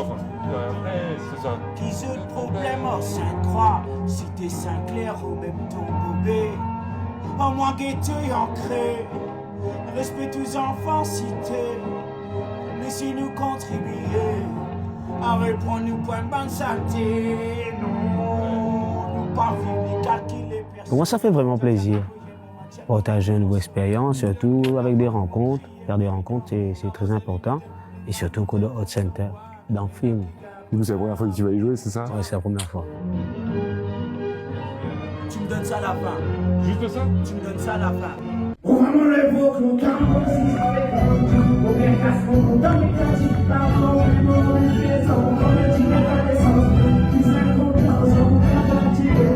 quoi. Après, c'est ça. Qui se le problème en Sainte-Croix, cité Saint-Clair ou même Tombobé. En moins guetté ancré, respect tous enfants cités. Mais si nous contribuons à répondre nous point de bonne santé, non, nous pas vivre ni calculer. Pour moi, ça fait vraiment plaisir. Partager une nouvelle expérience, surtout avec des rencontres. Faire des rencontres, c'est très important. Et surtout au cours de Hot Center, dans le film. Du coup, c'est la première fois que tu vas y jouer, c'est ça? Ouais, c'est la première fois. Tu me donnes ça à la fin. Juste ça? Tu me donnes ça à la fin. On va me l'évoquer, nous t'en aussi, au bien casse-mon, dans les classiques, pardon, mais mon raison, on ne dit pas naissance, qui s'incontrent, on ne peut pas tirer,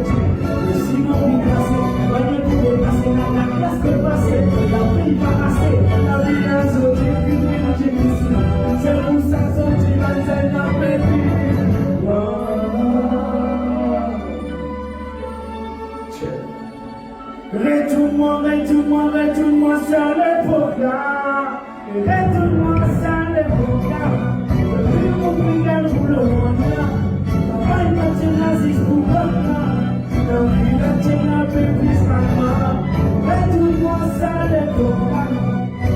le Simon est cassé, on ne peut passer dans la classe que passer, la vie va passer, la vie a sauté, puis j'ai ici, c'est pour ça que tu vas être dans mes vies. Retourne-moi sur l'époque là. Retourne-moi sur l'époque là. Le plus compliqué pour le monde là. Pas une matière naziste pour le monde là. La vie la tienne un peu plus calme. Retourne-moi sur l'époque là.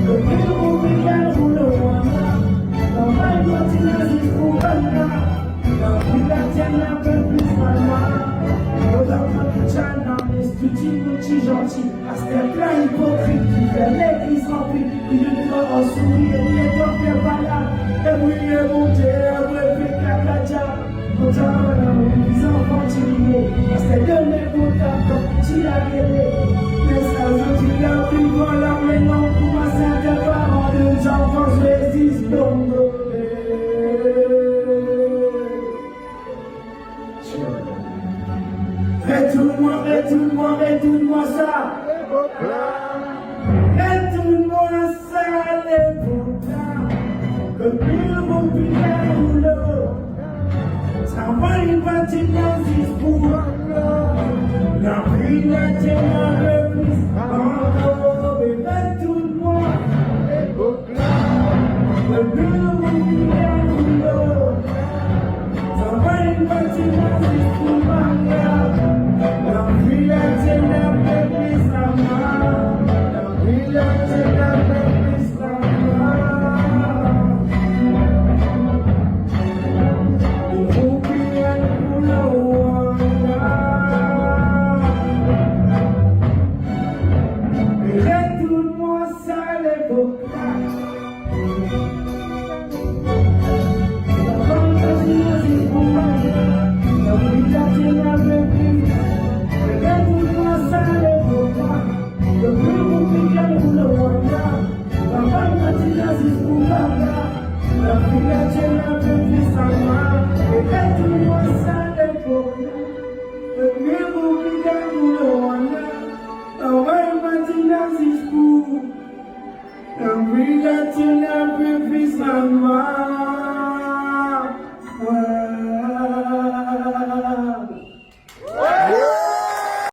Le plus compliqué pour le monde là. Pas une matière naziste pour le monde là. La vie la tienne un peu plus calme. Petit gentil, à ce plein hypocrite qui fait l'église remplie, il est mort en sourire, il est en fait pas là, et oui, il est monté, après Pécacadia, quand t'as les enfants tirés, à ce donné pour ta comme tu as guéri, mais ça veut dire la plus voilà, mais non, pour moi, c'est des parents, les enfants résistent, donc, Retourne-moi ça. Retourne-moi ça, l'époque là. Le pire mon pire ou l'eau. Ça va une partie naziste pour la vie la tienne un peu plus. Mais retourne-moi l'époque là. Le pire mon pire ou l'eau. Ça va une partie naziste pour la vie la tienne un peu plus à moi. La vie la tienne un peu plus à moi. Il faut qu'il y ait pour le Rwanda. Retourne-moi ça l'époque là. La vie la tienne pour moi. La vie la tienne un peu plus. Retourne-moi ça l'époque là. Le plus compliqué pour le Rwanda. La femme m'a naziste pour Rwanda. La vie la tienne un peu plus à moi. Et retourne-moi ça l'époque là. Le plus compliqué pour le Rwanda. La femme m'a naziste pour. La vie la tienne un peu plus à moi.